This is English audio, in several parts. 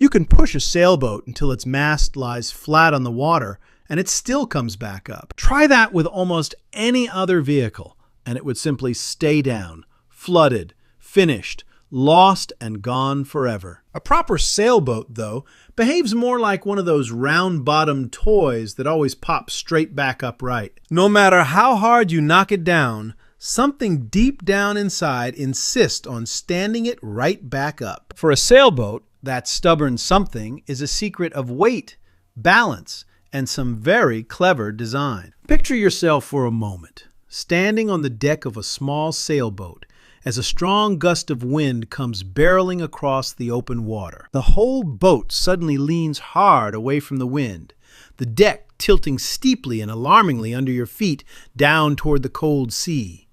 You can push a sailboat until its mast lies flat on the water and it still comes back up. Try that with almost any other vehicle, and it would simply stay down, flooded, finished, lost, and gone forever. A proper sailboat, though, behaves more like one of those round-bottomed toys that always pop straight back upright. No matter how hard you knock it down, something deep down inside insists on standing it right back up. For a sailboat, that stubborn something is a secret of weight, balance, and some very clever design. Picture yourself for a moment, standing on the deck of a small sailboat as a strong gust of wind comes barreling across the open water. The whole boat suddenly leans hard away from the wind, the deck tilting steeply and alarmingly under your feet down toward the cold sea.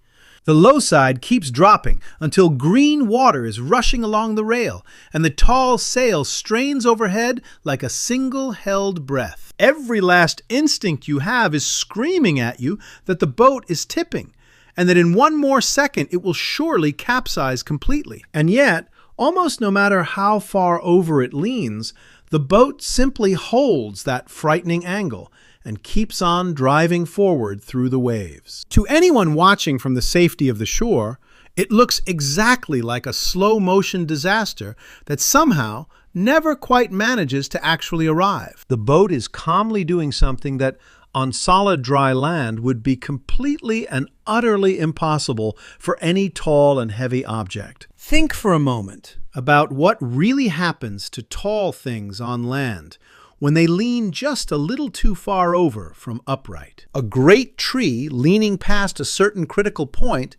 The low side keeps dropping until green water is rushing along the rail, and the tall sail strains overhead like a single held breath. Every last instinct you have is screaming at you that the boat is tipping, and that in one more second it will surely capsize completely. And yet, almost no matter how far over it leans, the boat simply holds that frightening angle and keeps on driving forward through the waves. To anyone watching from the safety of the shore, it looks exactly like a slow-motion disaster that somehow never quite manages to actually arrive. The boat is calmly doing something that on solid dry land would be completely and utterly impossible for any tall and heavy object. Think for a moment about what really happens to tall things on land when they lean just a little too far over from upright. A great tree leaning past a certain critical point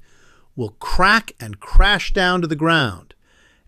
will crack and crash down to the ground,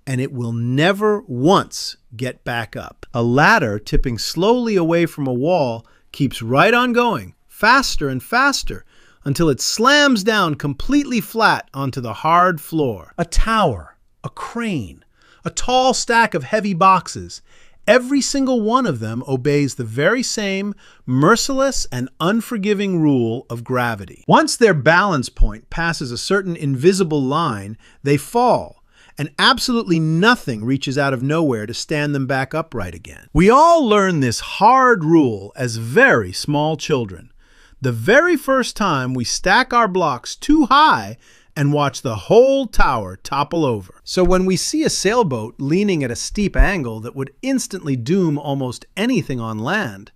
and it will never once get back up. A ladder tipping slowly away from a wall keeps right on going, faster and faster, until it slams down completely flat onto the hard floor. A tower, a crane, a tall stack of heavy boxes, every single one of them obeys the very same merciless and unforgiving rule of gravity. Once their balance point passes a certain invisible line, they fall, and absolutely nothing reaches out of nowhere to stand them back upright again. We all learn this hard rule as very small children. The very first time we stack our blocks too high and watch the whole tower topple over. So when we see a sailboat leaning at a steep angle that would instantly doom almost anything on land,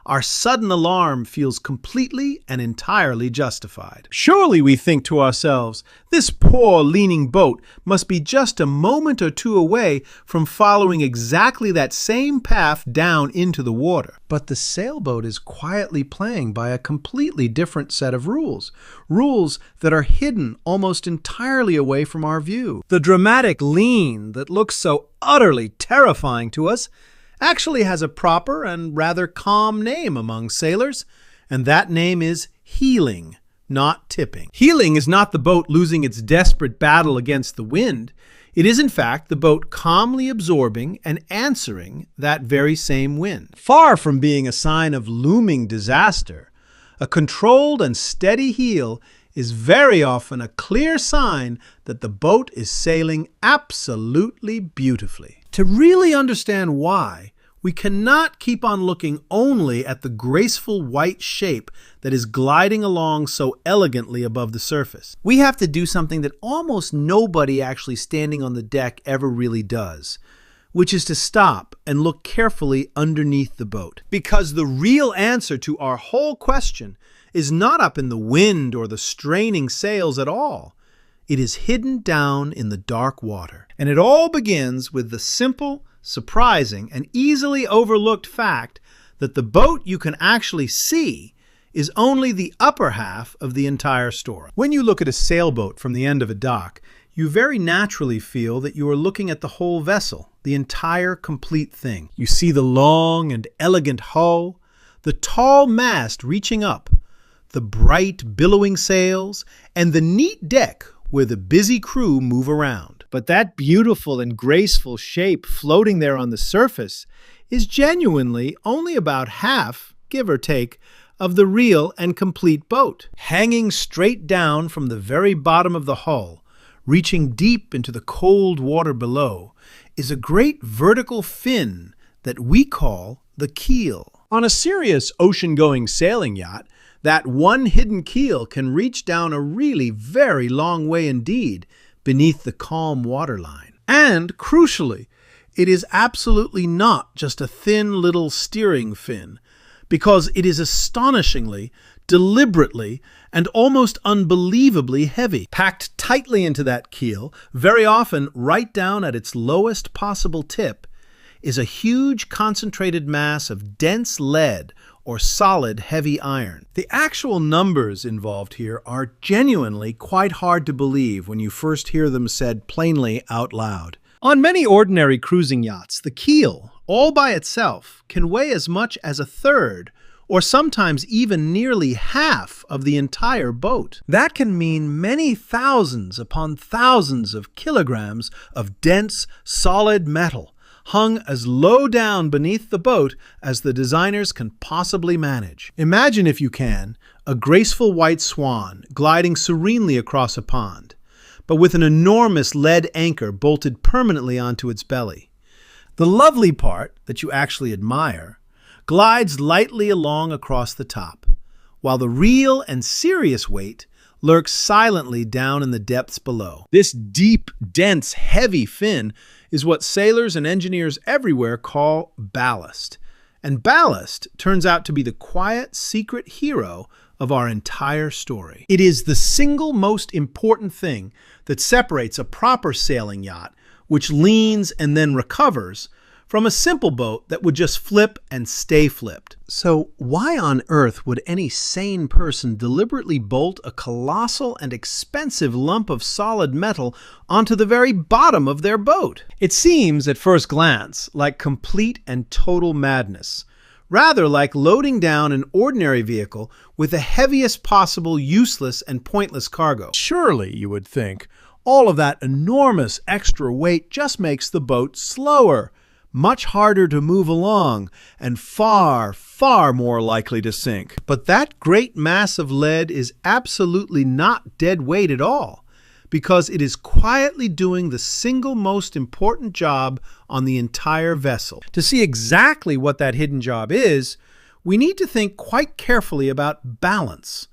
our sudden alarm feels completely and entirely justified. Surely, we think to ourselves, this poor leaning boat must be just a moment or two away from following exactly that same path down into the water. But the sailboat is quietly playing by a completely different set of rules, rules that are hidden almost entirely away from our view. The dramatic lean that looks so utterly terrifying to us actually has a proper and rather calm name among sailors, and that name is heeling, not tipping. Heeling is not the boat losing its desperate battle against the wind. It is, in fact, the boat calmly absorbing and answering that very same wind. Far from being a sign of looming disaster, a controlled and steady heel is very often a clear sign that the boat is sailing absolutely beautifully. To really understand why, we cannot keep on looking only at the graceful white shape that is gliding along so elegantly above the surface. We have to do something that almost nobody actually standing on the deck ever really does, which is to stop and look carefully underneath the boat. Because the real answer to our whole question is not up in the wind or the straining sails at all. It is hidden down in the dark water. And it all begins with the simple, surprising, and easily overlooked fact that the boat you can actually see is only the upper half of the entire story. When you look at a sailboat from the end of a dock, you very naturally feel that you are looking at the whole vessel, the entire complete thing. You see the long and elegant hull, the tall mast reaching up, the bright billowing sails, and the neat deck where the busy crew move around. But that beautiful and graceful shape floating there on the surface is genuinely only about half, give or take, of the real and complete boat. Hanging straight down from the very bottom of the hull, reaching deep into the cold water below, is a great vertical fin that we call the keel. On a serious ocean-going sailing yacht, that one hidden keel can reach down a really very long way indeed beneath the calm waterline. And, crucially, it is absolutely not just a thin little steering fin, because it is astonishingly, deliberately, and almost unbelievably heavy. Packed tightly into that keel, very often right down at its lowest possible tip, is a huge concentrated mass of dense lead or solid heavy iron. The actual numbers involved here are genuinely quite hard to believe when you first hear them said plainly out loud. On many ordinary cruising yachts, the keel, all by itself, can weigh as much as a third, or sometimes even nearly half of the entire boat. That can mean many thousands upon thousands of kilograms of dense, solid metal, hung as low down beneath the boat as the designers can possibly manage. Imagine, if you can, a graceful white swan gliding serenely across a pond, but with an enormous lead anchor bolted permanently onto its belly. The lovely part, that you actually admire, glides lightly along across the top, while the real and serious weight lurks silently down in the depths below. This deep, dense, heavy fin is what sailors and engineers everywhere call ballast. And ballast turns out to be the quiet, secret hero of our entire story. It is the single most important thing that separates a proper sailing yacht, which leans and then recovers, from a simple boat that would just flip and stay flipped. So why on earth would any sane person deliberately bolt a colossal and expensive lump of solid metal onto the very bottom of their boat? It seems, at first glance, like complete and total madness. Rather like loading down an ordinary vehicle with the heaviest possible useless and pointless cargo. Surely, you would think, all of that enormous extra weight just makes the boat slower, much harder to move along, and far, far more likely to sink. But that great mass of lead is absolutely not dead weight at all, because it is quietly doing the single most important job on the entire vessel. To see exactly what that hidden job is, we need to think quite carefully about balance,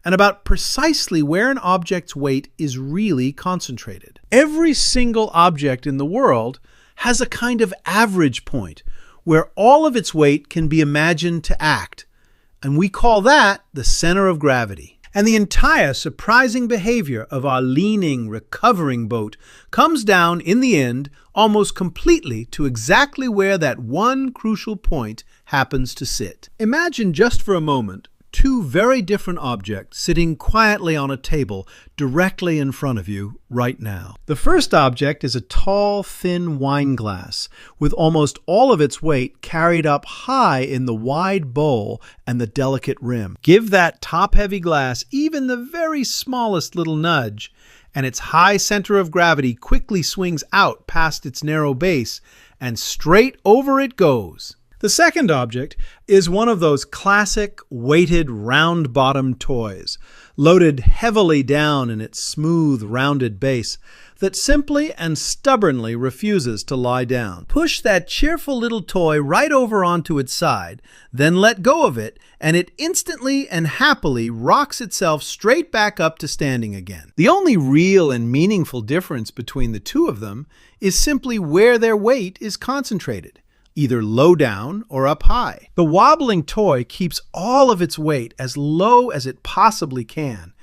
and about precisely where an object's weight is really concentrated. Every single object in the world has a kind of average point where all of its weight can be imagined to act, and we call that the center of gravity. And the entire surprising behavior of our leaning, recovering boat comes down, in the end, almost completely to exactly where that one crucial point happens to sit. Imagine just for a moment two very different objects sitting quietly on a table directly in front of you right now. The first object is a tall, thin wine glass with almost all of its weight carried up high in the wide bowl and the delicate rim. Give that top-heavy glass even the very smallest little nudge, and its high center of gravity quickly swings out past its narrow base, and straight over it goes. The second object is one of those classic weighted round-bottomed toys, loaded heavily down in its smooth, rounded base, that simply and stubbornly refuses to lie down. Push that cheerful little toy right over onto its side, then let go of it, and it instantly and happily rocks itself straight back up to standing again. The only real and meaningful difference between the two of them is simply where their weight is concentrated, either low down or up high. The wobbling toy keeps all of its weight as low as it possibly can,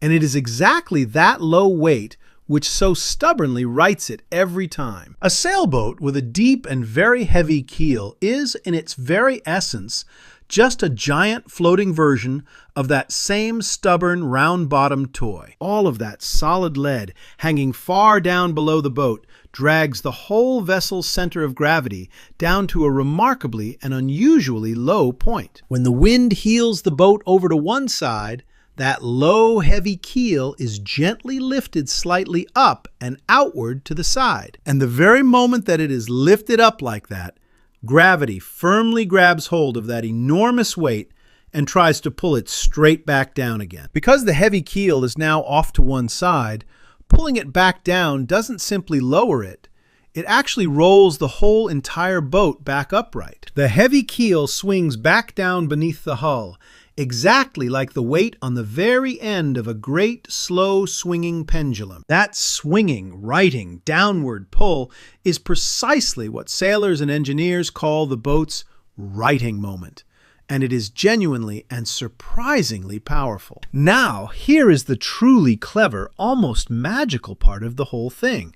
and it is exactly that low weight which so stubbornly rights it every time. A sailboat with a deep and very heavy keel is, in its very essence, just a giant floating version of that same stubborn round-bottomed toy. All of that solid lead hanging far down below the boat drags the whole vessel's center of gravity down to a remarkably and unusually low point. When the wind heels the boat over to one side, that low, heavy keel is gently lifted slightly up and outward to the side. And the very moment that it is lifted up like that, gravity firmly grabs hold of that enormous weight and tries to pull it straight back down again. Because the heavy keel is now off to one side, pulling it back down doesn't simply lower it. it actually rolls the whole entire boat back upright. The heavy keel swings back down beneath the hull, exactly like the weight on the very end of a great, slow swinging pendulum. That swinging, righting, downward pull is precisely what sailors and engineers call the boat's righting moment. And it is genuinely and surprisingly powerful. Now, here is the truly clever, almost magical part of the whole thing.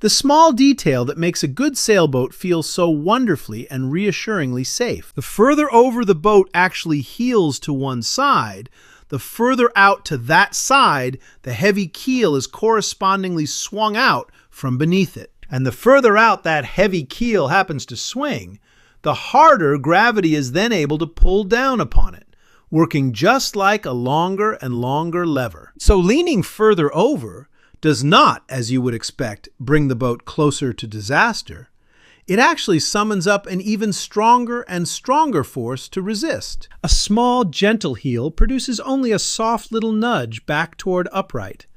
The small detail that makes a good sailboat feel so wonderfully and reassuringly safe. The further over the boat actually heels to one side, the further out to that side the heavy keel is correspondingly swung out from beneath it. And the further out that heavy keel happens to swing, the harder gravity is then able to pull down upon it, working just like a longer and longer lever. So leaning further over does not, as you would expect, bring the boat closer to disaster. It actually summons up an even stronger and stronger force to resist. A small, gentle heel produces only a soft little nudge back toward upright.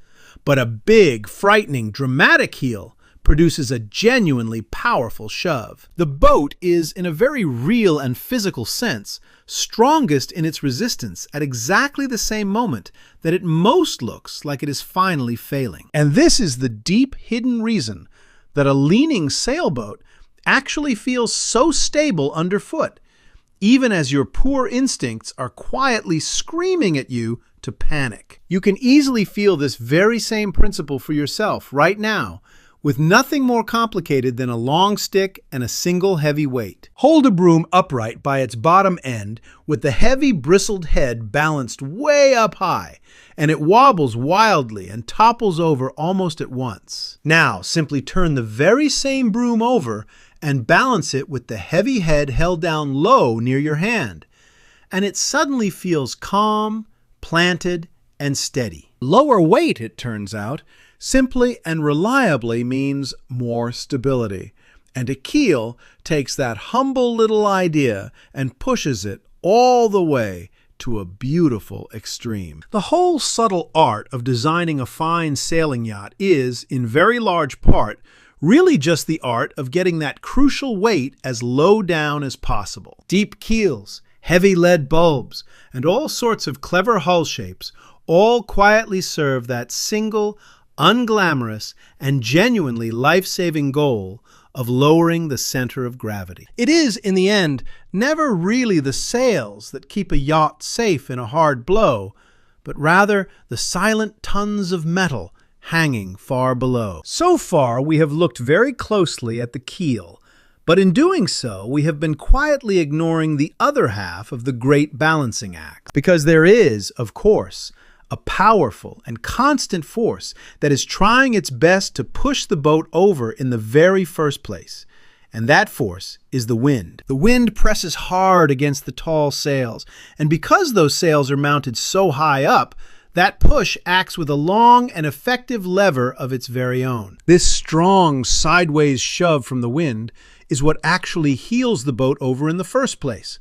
But a big, frightening, dramatic heel produces a genuinely powerful shove. The boat is, in a very real and physical sense, strongest in its resistance at exactly the same moment that it most looks like it is finally failing. And this is the deep, hidden reason that a leaning sailboat actually feels so stable underfoot, even as your poor instincts are quietly screaming at you to panic. You can easily feel this very same principle for yourself right now, with nothing more complicated than a long stick and a single heavy weight. Hold a broom upright by its bottom end with the heavy bristled head balanced way up high, and it wobbles wildly and topples over almost at once. Now, simply turn the very same broom over and balance it with the heavy head held down low near your hand, and it suddenly feels calm, planted, and steady. Lower weight, it turns out, simply and reliably means more stability, and a keel takes that humble little idea and pushes it all the way to a beautiful extreme. The whole subtle art of designing a fine sailing yacht is, in very large part, really just the art of getting that crucial weight as low down as possible. Deep keels, heavy lead bulbs, and all sorts of clever hull shapes all quietly serve that single, unglamorous, and genuinely life-saving goal of lowering the center of gravity. It is, in the end, never really the sails that keep a yacht safe in a hard blow, but rather the silent tons of metal hanging far below. So far, we have looked very closely at the keel, but in doing so, we have been quietly ignoring the other half of the great balancing act. Because there is, of course, a powerful and constant force that is trying its best to push the boat over in the very first place. And that force is the wind. The wind presses hard against the tall sails, and because those sails are mounted so high up, that push acts with a long and effective lever of its very own. This strong sideways shove from the wind is what actually heels the boat over in the first place,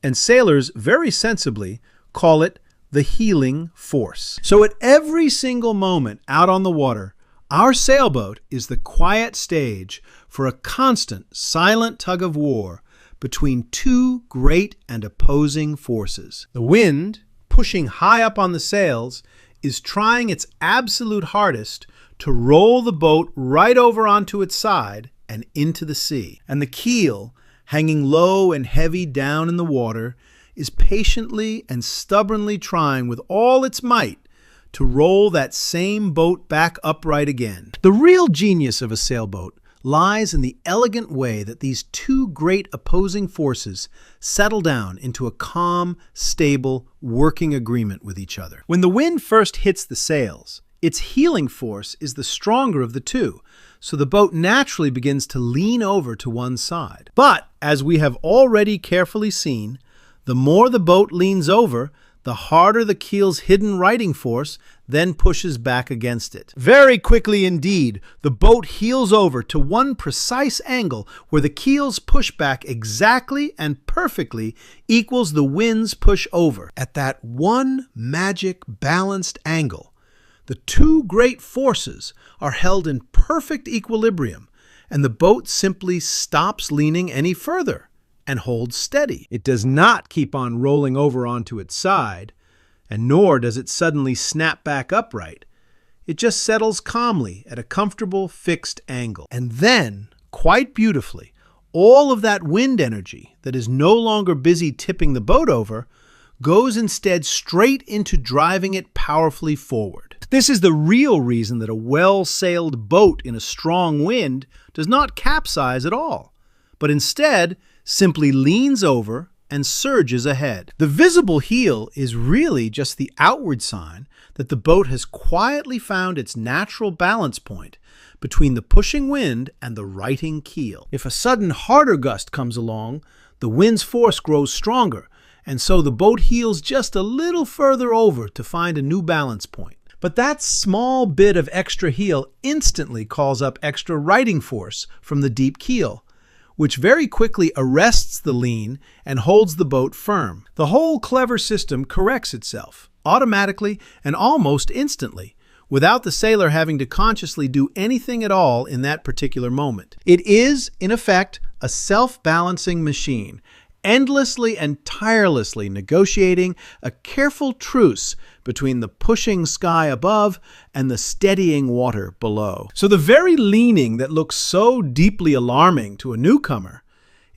and sailors very sensibly call it the heeling force. So at every single moment out on the water, our sailboat is the quiet stage for a constant, silent tug of war between two great and opposing forces. The wind, pushing high up on the sails, is trying its absolute hardest to roll the boat right over onto its side and into the sea. And the keel, hanging low and heavy down in the water, is patiently and stubbornly trying with all its might to roll that same boat back upright again. The real genius of a sailboat lies in the elegant way that these two great opposing forces settle down into a calm, stable, working agreement with each other. When the wind first hits the sails, its heeling force is the stronger of the two, so the boat naturally begins to lean over to one side. But, as we have already carefully seen, the more the boat leans over, the harder the keel's hidden righting force then pushes back against it. Very quickly indeed, the boat heels over to one precise angle where the keel's pushback exactly and perfectly equals the wind's push over. At that one magic balanced angle, the two great forces are held in perfect equilibrium, and the boat simply stops leaning any further and holds steady. It does not keep on rolling over onto its side, and nor does it suddenly snap back upright. It just settles calmly at a comfortable fixed angle. And then, quite beautifully, all of that wind energy that is no longer busy tipping the boat over goes instead straight into driving it powerfully forward. This is the real reason that a well-sailed boat in a strong wind does not capsize at all, but instead simply leans over and surges ahead. The visible heel is really just the outward sign that the boat has quietly found its natural balance point between the pushing wind and the righting keel. If a sudden harder gust comes along, the wind's force grows stronger, and so the boat heels just a little further over to find a new balance point. But that small bit of extra heel instantly calls up extra righting force from the deep keel, which very quickly arrests the lean and holds the boat firm. The whole clever system corrects itself, automatically and almost instantly, without the sailor having to consciously do anything at all in that particular moment. It is, in effect, a self-balancing machine, endlessly and tirelessly negotiating a careful truce between the pushing sky above and the steadying water below. So the very leaning that looks so deeply alarming to a newcomer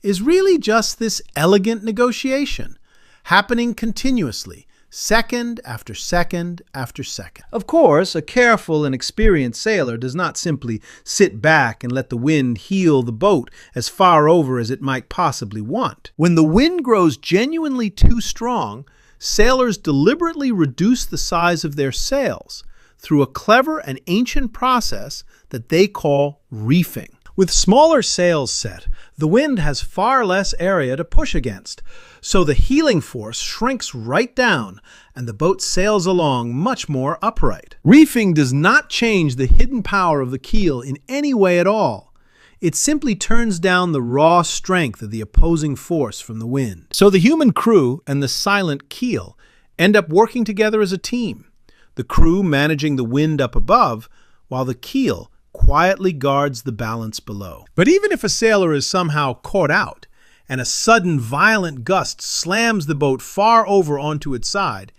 is really just this elegant negotiation, happening continuously, second after second after second. Of course, a careful and experienced sailor does not simply sit back and let the wind heel the boat as far over as it might possibly want. When the wind grows genuinely too strong, sailors deliberately reduce the size of their sails through a clever and ancient process that they call reefing. With smaller sails set, the wind has far less area to push against, so the heeling force shrinks right down and the boat sails along much more upright. Reefing does not change the hidden power of the keel in any way at all. It simply turns down the raw strength of the opposing force from the wind. So the human crew and the silent keel end up working together as a team, the crew managing the wind up above, while the keel quietly guards the balance below. But even if a sailor is somehow caught out, and a sudden violent gust slams the boat far over onto its side,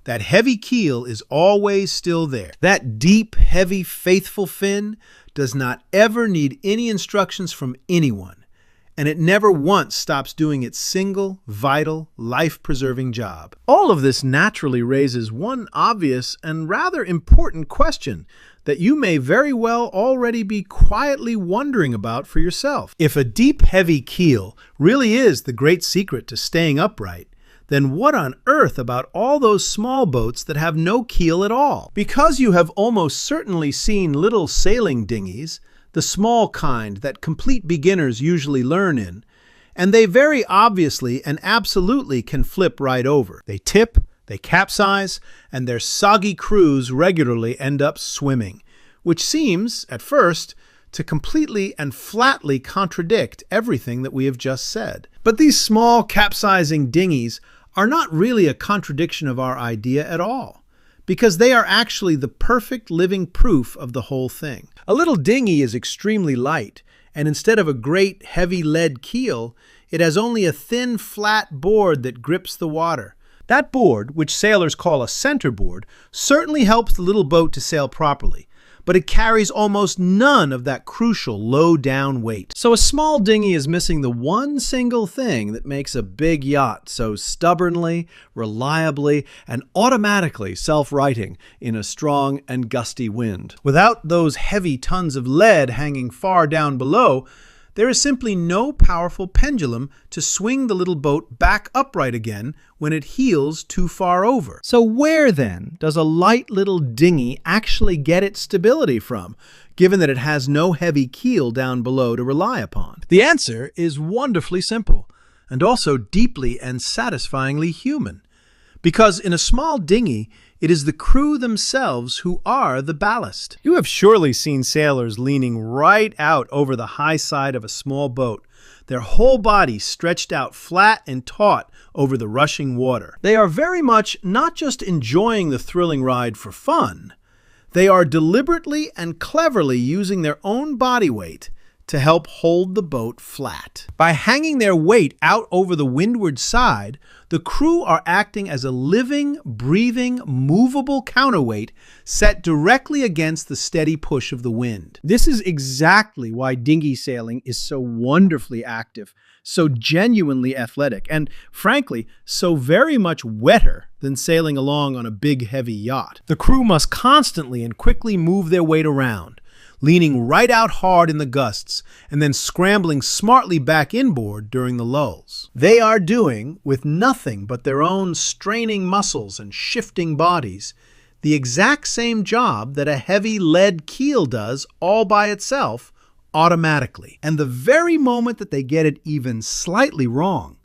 that heavy keel is always still there. That deep, heavy, faithful fin does not ever need any instructions from anyone, and it never once stops doing its single, vital, life-preserving job. All of this naturally raises one obvious and rather important question that you may very well already be quietly wondering about for yourself. If a deep, heavy keel really is the great secret to staying upright, then what on earth about all those small boats that have no keel at all? Because you have almost certainly seen little sailing dinghies, the small kind that complete beginners usually learn in, and they very obviously and absolutely can flip right over. They tip, they capsize, and their soggy crews regularly end up swimming, which seems, at first, to completely and flatly contradict everything that we have just said. But these small capsizing dinghies are not really a contradiction of our idea at all, because they are actually the perfect living proof of the whole thing. A little dinghy is extremely light, and instead of a great heavy lead keel, it has only a thin flat board that grips the water. That board, which sailors call a centerboard, certainly helps the little boat to sail properly, but it carries almost none of that crucial low-down weight. So a small dinghy is missing the one single thing that makes a big yacht so stubbornly, reliably, and automatically self-righting in a strong and gusty wind. Without those heavy tons of lead hanging far down below, there is simply no powerful pendulum to swing the little boat back upright again when it heels too far over. So where, then, does a light little dinghy actually get its stability from, given that it has no heavy keel down below to rely upon? The answer is wonderfully simple, and also deeply and satisfyingly human. Because in a small dinghy, it is the crew themselves who are the ballast. You have surely seen sailors leaning right out over the high side of a small boat, their whole body stretched out flat and taut over the rushing water. They are very much not just enjoying the thrilling ride for fun. They are deliberately and cleverly using their own body weight to help hold the boat flat. By hanging their weight out over the windward side, the crew are acting as a living, breathing, movable counterweight set directly against the steady push of the wind. This is exactly why dinghy sailing is so wonderfully active, so genuinely athletic, and frankly, so very much wetter than sailing along on a big, heavy yacht. The crew must constantly and quickly move their weight around, leaning right out hard in the gusts and then scrambling smartly back inboard during the lulls. They are doing, with nothing but their own straining muscles and shifting bodies, the exact same job that a heavy lead keel does all by itself automatically. And the very moment that they get it even slightly wrong,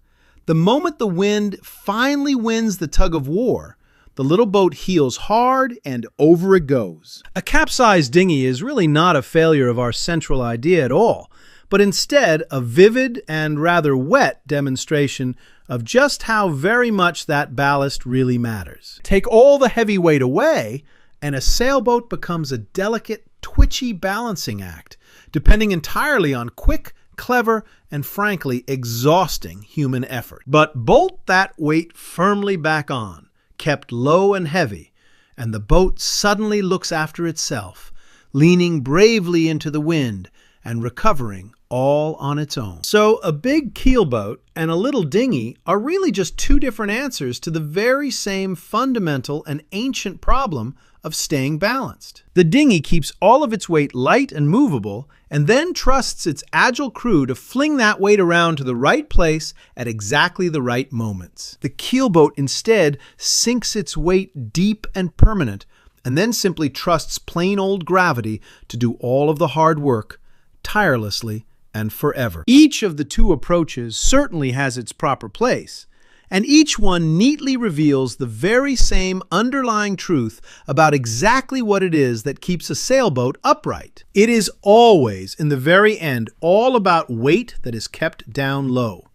the moment the wind finally wins the tug of war, the little boat heels hard and over it goes. A capsized dinghy is really not a failure of our central idea at all, but instead a vivid and rather wet demonstration of just how very much that ballast really matters. Take all the heavy weight away, and a sailboat becomes a delicate, twitchy balancing act, depending entirely on quick, clever, and frankly exhausting human effort. But bolt that weight firmly back on, kept low and heavy, and the boat suddenly looks after itself, leaning bravely into the wind and recovering all on its own. So a big keelboat and a little dinghy are really just two different answers to the very same fundamental and ancient problem of staying balanced. The dinghy keeps all of its weight light and movable, and then trusts its agile crew to fling that weight around to the right place at exactly the right moments. The keelboat instead sinks its weight deep and permanent, and then simply trusts plain old gravity to do all of the hard work, tirelessly and forever. Each of the two approaches certainly has its proper place, and each one neatly reveals the very same underlying truth about exactly what it is that keeps a sailboat upright. It is always, in the very end, all about weight that is kept down low,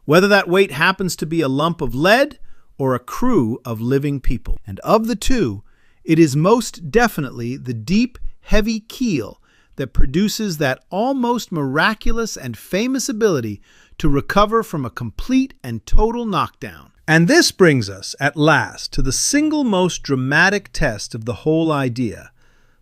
whether that weight happens to be a lump of lead or a crew of living people. And of the two, it is most definitely the deep, heavy keel that produces that almost miraculous and famous ability to recover from a complete and total knockdown. And this brings us, at last, to the single most dramatic test of the whole idea,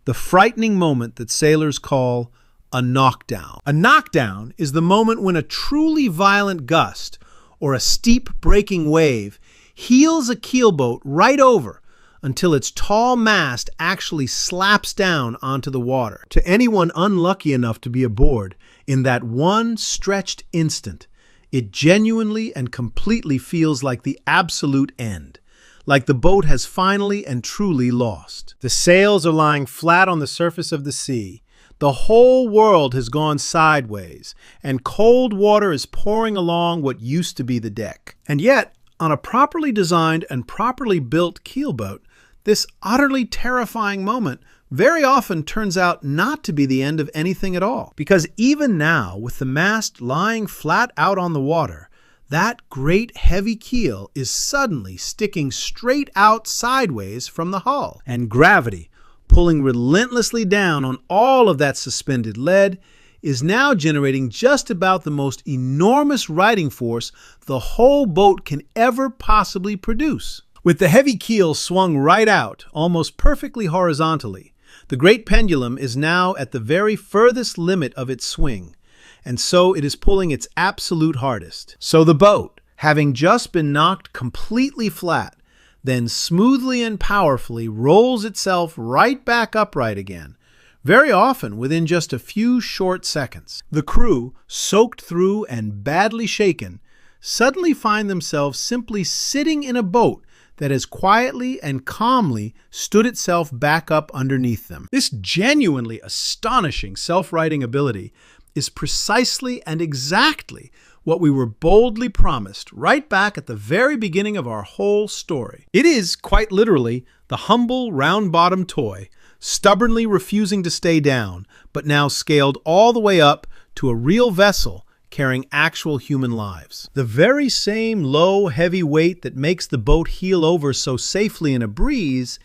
the frightening moment that sailors call a knockdown. A knockdown is the moment when a truly violent gust or a steep breaking wave heels a keelboat right over until its tall mast actually slaps down onto the water. To anyone unlucky enough to be aboard, in that one stretched instant, it genuinely and completely feels like the absolute end, like the boat has finally and truly lost. The sails are lying flat on the surface of the sea. The whole world has gone sideways, and cold water is pouring along what used to be the deck. And yet, on a properly designed and properly built keelboat, this utterly terrifying moment very often turns out not to be the end of anything at all. Because even now, with the mast lying flat out on the water, that great heavy keel is suddenly sticking straight out sideways from the hull. And gravity, pulling relentlessly down on all of that suspended lead, is now generating just about the most enormous riding force the whole boat can ever possibly produce. With the heavy keel swung right out, almost perfectly horizontally, the great pendulum is now at the very furthest limit of its swing, and so it is pulling its absolute hardest. So the boat, having just been knocked completely flat, then smoothly and powerfully rolls itself right back upright again, very often within just a few short seconds. The crew, soaked through and badly shaken, suddenly find themselves simply sitting in a boat that has quietly and calmly stood itself back up underneath them. This genuinely astonishing self-righting ability is precisely and exactly what we were boldly promised right back at the very beginning of our whole story. It is, quite literally, the humble, round-bottomed toy, stubbornly refusing to stay down, but now scaled all the way up to a real vessel carrying actual human lives. The very same low, heavy weight that makes the boat heel over so safely in a breeze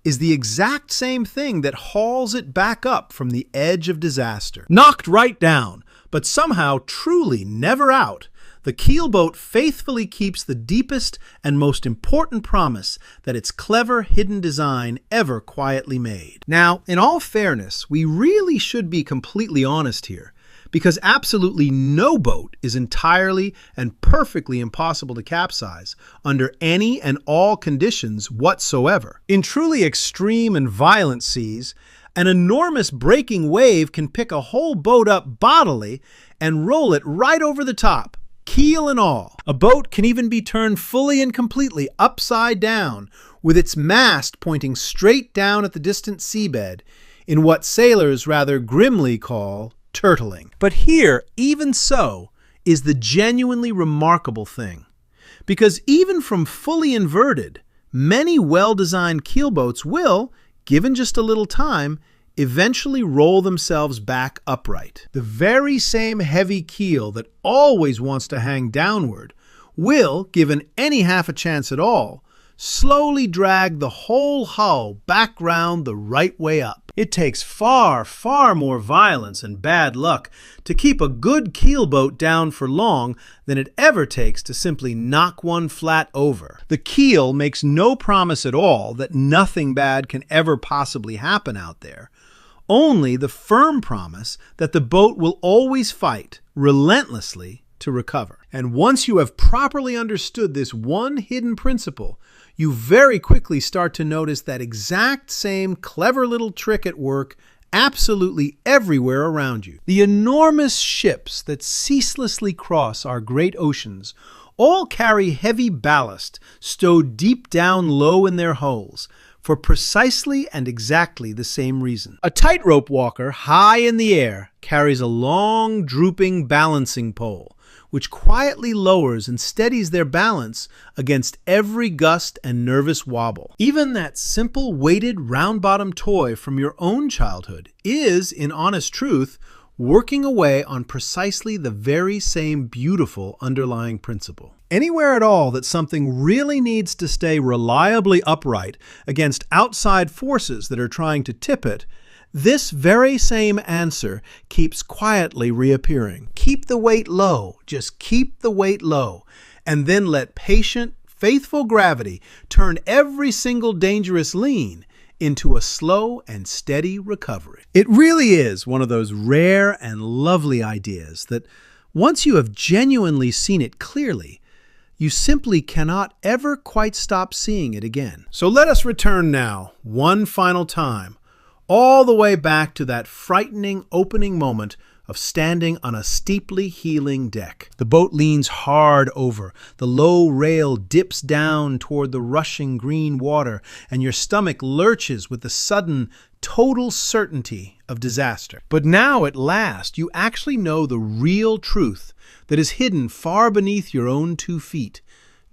is the exact same thing that hauls it back up from the edge of disaster. Knocked right down, But somehow, truly never out, the keelboat faithfully keeps the deepest and most important promise that its clever hidden design ever quietly made. Now, in all fairness, we really should be completely honest here, because absolutely no boat is entirely and perfectly impossible to capsize under any and all conditions whatsoever. In truly extreme and violent seas, an enormous breaking wave can pick a whole boat up bodily and roll it right over the top, keel and all. A boat can even be turned fully and completely upside down, with its mast pointing straight down at the distant seabed, in what sailors rather grimly call turtling. But here, even so, is the genuinely remarkable thing. Because even from fully inverted, many well-designed keelboats will, given just a little time, eventually roll themselves back upright. The very same heavy keel that always wants to hang downward will, given any half a chance at all, slowly drag the whole hull back round the right way up. It takes far, far more violence and bad luck to keep a good keelboat down for long than it ever takes to simply knock one flat over. The keel makes no promise at all that nothing bad can ever possibly happen out there. Only the firm promise that the boat will always fight relentlessly to recover. And once you have properly understood this one hidden principle, you very quickly start to notice that exact same clever little trick at work absolutely everywhere around you. The enormous ships that ceaselessly cross our great oceans all carry heavy ballast stowed deep down low in their hulls, for precisely and exactly the same reason. A tightrope-walker high in the air carries a long, drooping balancing pole, which quietly lowers and steadies their balance against every gust and nervous wobble. Even that simple weighted round-bottomed toy from your own childhood is, in honest truth, working away on precisely the very same beautiful underlying principle. Anywhere at all that something really needs to stay reliably upright against outside forces that are trying to tip it, this very same answer keeps quietly reappearing. Keep the weight low, just keep the weight low, and then let patient, faithful gravity turn every single dangerous lean into a slow and steady recovery. It really is one of those rare and lovely ideas that once you have genuinely seen it clearly, you simply cannot ever quite stop seeing it again. So let us return now, one final time, all the way back to that frightening opening moment of standing on a steeply heeling deck. The boat leans hard over, the low rail dips down toward the rushing green water, and your stomach lurches with the sudden, total certainty of disaster. But now, at last, you actually know the real truth that is hidden far beneath your own 2 feet,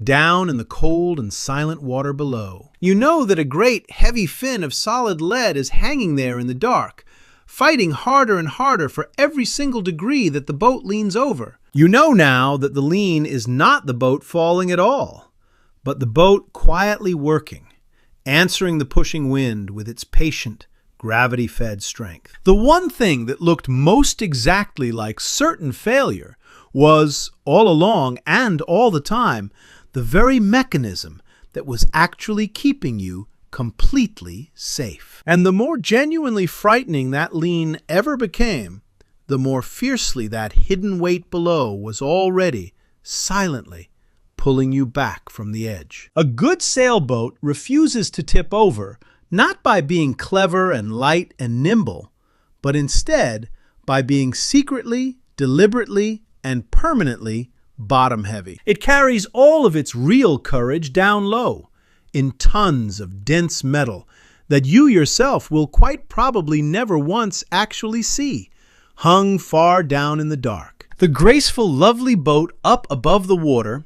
down in the cold and silent water below. You know that a great, heavy fin of solid lead is hanging there in the dark, fighting harder and harder for every single degree that the boat leans over. You know now that the lean is not the boat falling at all, but the boat quietly working, answering the pushing wind with its patient, gravity-fed strength. The one thing that looked most exactly like certain failure was, all along and all the time, the very mechanism that was actually keeping you completely safe. And the more genuinely frightening that lean ever became, the more fiercely that hidden weight below was already, silently, pulling you back from the edge. A good sailboat refuses to tip over, not by being clever and light and nimble, but instead by being secretly, deliberately, and permanently bottom-heavy. It carries all of its real courage down low, in tons of dense metal that you yourself will quite probably never once actually see, hung far down in the dark. The graceful, lovely boat up above the water